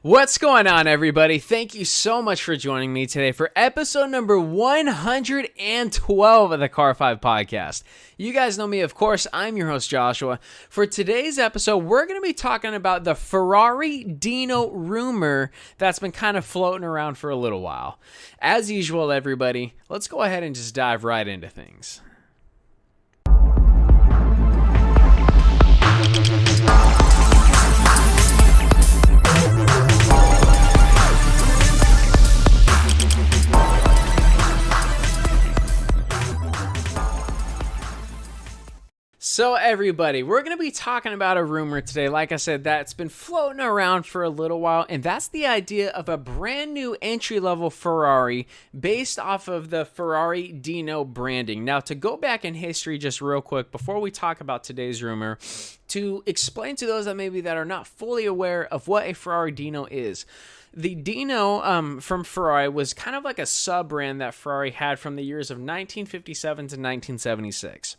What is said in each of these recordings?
What's going on, everybody? Thank you so much for joining me today for episode number 112 of the Car 5 podcast. You guys know me, of course. I'm your host, Joshua. For today's episode, we're going to be talking about the Ferrari Dino rumor that's been kind of floating around for a little while. As usual, everybody, let's go ahead and just dive right into things. So everybody, we're going to be talking about a rumor today, like I said, that's been floating around for a little while, and that's the idea of a brand new entry-level Ferrari based off of the Ferrari Dino branding. Now, to go back in history just real quick, before we talk about today's rumor, to explain to those that are not fully aware of what a Ferrari Dino is. The Dino from Ferrari was kind of like a sub-brand that Ferrari had from the years of 1957 to 1976.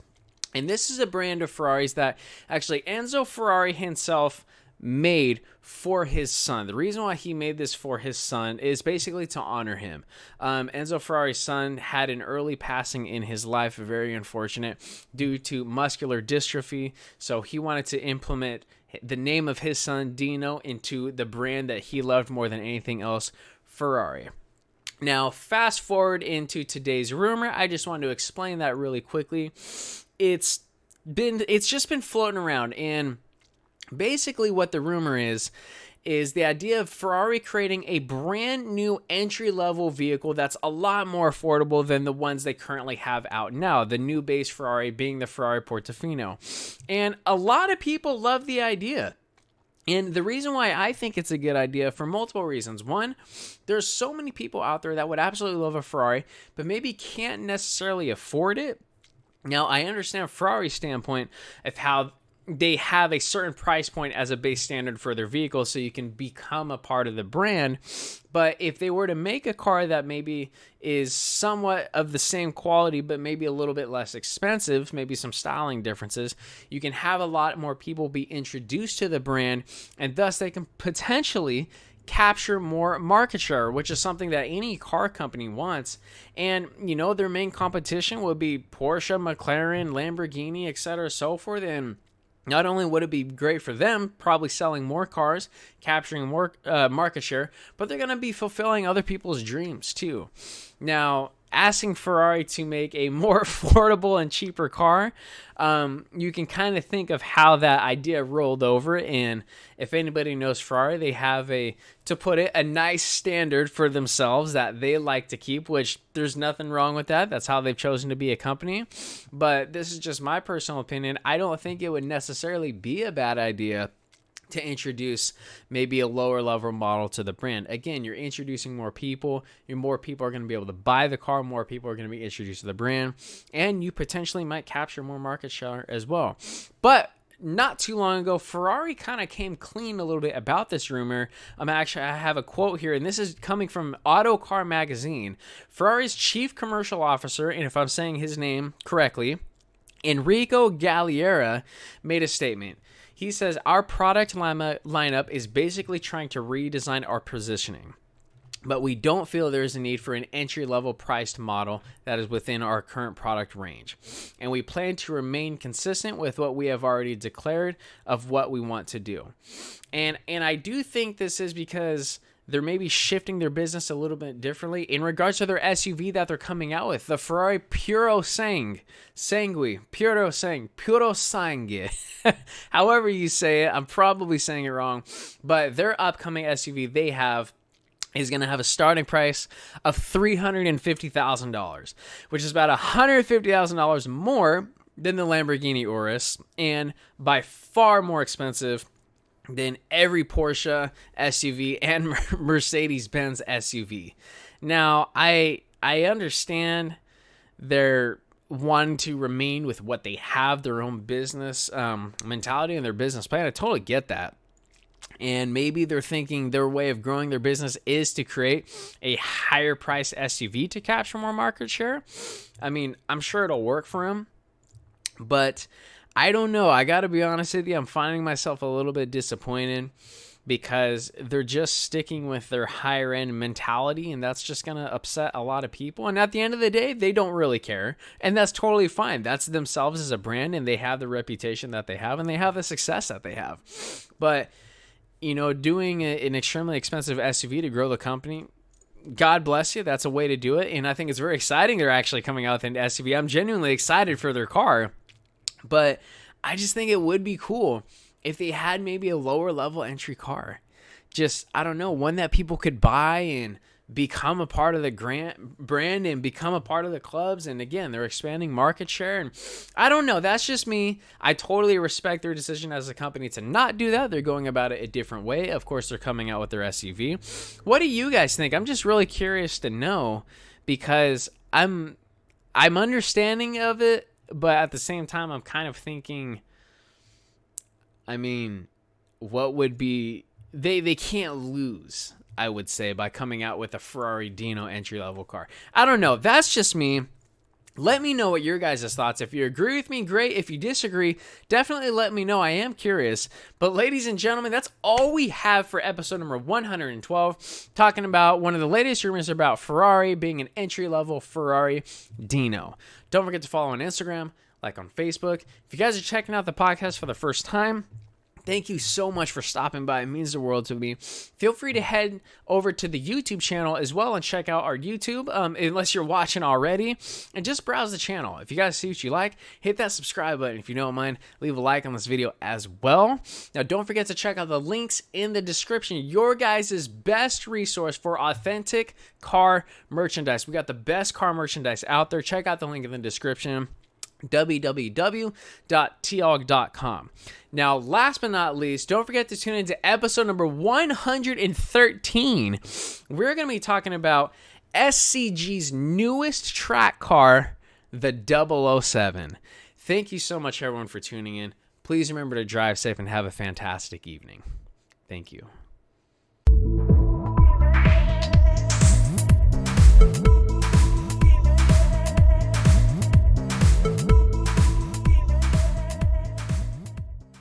And this is a brand of Ferraris that actually Enzo Ferrari himself made for his son. The reason why he made this for his son is basically to honor him. Enzo Ferrari's son had an early passing in his life, very unfortunate, due to muscular dystrophy. So he wanted to implement the name of his son, Dino, into the brand that he loved more than anything else, Ferrari. Now, fast forward into today's rumor. I just wanted to explain that really quickly. It's just been floating around, and basically what the rumor is the idea of Ferrari creating a brand new entry-level vehicle that's a lot more affordable than the ones they currently have out now, the new base Ferrari being the Ferrari Portofino. And a lot of people love the idea. And the reason why I think it's a good idea for multiple reasons. One, there's so many people out there that would absolutely love a Ferrari, but maybe can't necessarily afford it. Now, I understand Ferrari's standpoint of how they have a certain price point as a base standard for their vehicle so you can become a part of the brand. But if they were to make a car that maybe is somewhat of the same quality but maybe a little bit less expensive, maybe some styling differences, you can have a lot more people be introduced to the brand, and thus they can potentially capture more market share, which is something that any car company wants. And, their main competition would be Porsche, McLaren, Lamborghini, etc., so forth. And not only would it be great for them, probably selling more cars, capturing more market share, but they're going to be fulfilling other people's dreams too. Now, asking Ferrari to make a more affordable and cheaper car, you can kind of think of how that idea rolled over. And if anybody knows Ferrari, they have a nice standard for themselves that they like to keep, which there's nothing wrong with that. That's how they've chosen to be a company. But this is just my personal opinion. I don't think it would necessarily be a bad idea to introduce maybe a lower level model to the brand. Again, you're introducing more people. More people are going to be able to buy the car. More people are going to be introduced to the brand. And you potentially might capture more market share as well. But not too long ago, Ferrari kind of came clean a little bit about this rumor. I have a quote here, and this is coming from Autocar Magazine. Ferrari's chief commercial officer, and if I'm saying his name correctly, Enrico Galliera, made a statement. He says, our product lineup is basically trying to redesign our positioning, but we don't feel there's a need for an entry-level priced model that is within our current product range. And we plan to remain consistent with what we have already declared of what we want to do. And I do think this is because they're maybe shifting their business a little bit differently in regards to their SUV that they're coming out with, the Ferrari Puro Sangue, however you say it. I'm probably saying it wrong, but their upcoming SUV they have is going to have a starting price of $350,000, which is about $150,000 more than the Lamborghini Urus, and by far more expensive than every Porsche SUV and Mercedes-Benz SUV. Now, I understand they're wanting to remain with what they have, their own business mentality and their business plan. I totally get that. And maybe they're thinking their way of growing their business is to create a higher price SUV to capture more market share. I mean, I'm sure it'll work for them, but I don't know. I got to be honest with you. I'm finding myself a little bit disappointed because they're just sticking with their higher end mentality, and that's just going to upset a lot of people. And at the end of the day, they don't really care, and that's totally fine. That's themselves as a brand, and they have the reputation that they have, and they have the success that they have. But, doing an extremely expensive SUV to grow the company, God bless you. That's a way to do it. And I think it's very exciting they're actually coming out with an SUV. I'm genuinely excited for their car. But I just think it would be cool if they had maybe a lower level entry car. Just, I don't know, one that people could buy and become a part of the brand and become a part of the clubs. And again, they're expanding market share. And I don't know. That's just me. I totally respect their decision as a company to not do that. They're going about it a different way. Of course, they're coming out with their SUV. What do you guys think? I'm just really curious to know, because I'm understanding of it, but at the same time, I'm kind of thinking, what would be, they can't lose, I would say, by coming out with a Ferrari Dino entry-level car. I don't know. That's just me. Let me know what your guys' thoughts. If you agree with me, great. If you disagree, definitely let me know. I am curious. But ladies and gentlemen, that's all we have for episode number 112, talking about one of the latest rumors about Ferrari being an entry-level Ferrari Dino. Don't forget to follow on Instagram, like on Facebook. If you guys are checking out the podcast for the first time, thank you so much for stopping by. It means the world to me. Feel free to head over to the YouTube channel as well and check out our YouTube, unless you're watching already, and just browse the channel. If you guys see what you like, hit that subscribe button. If you don't mind, leave a like on this video as well. Now, don't forget to check out the links in the description. Your guys' best resource for authentic car merchandise. We got the best car merchandise out there. Check out the link in the description. www.tiog.com. Now, last but not least, don't forget to tune into episode number 113. We're going to be talking about SCG's newest track car, the 007. Thank you so much, everyone, for tuning in. Please remember to drive safe and have a fantastic evening. Thank you.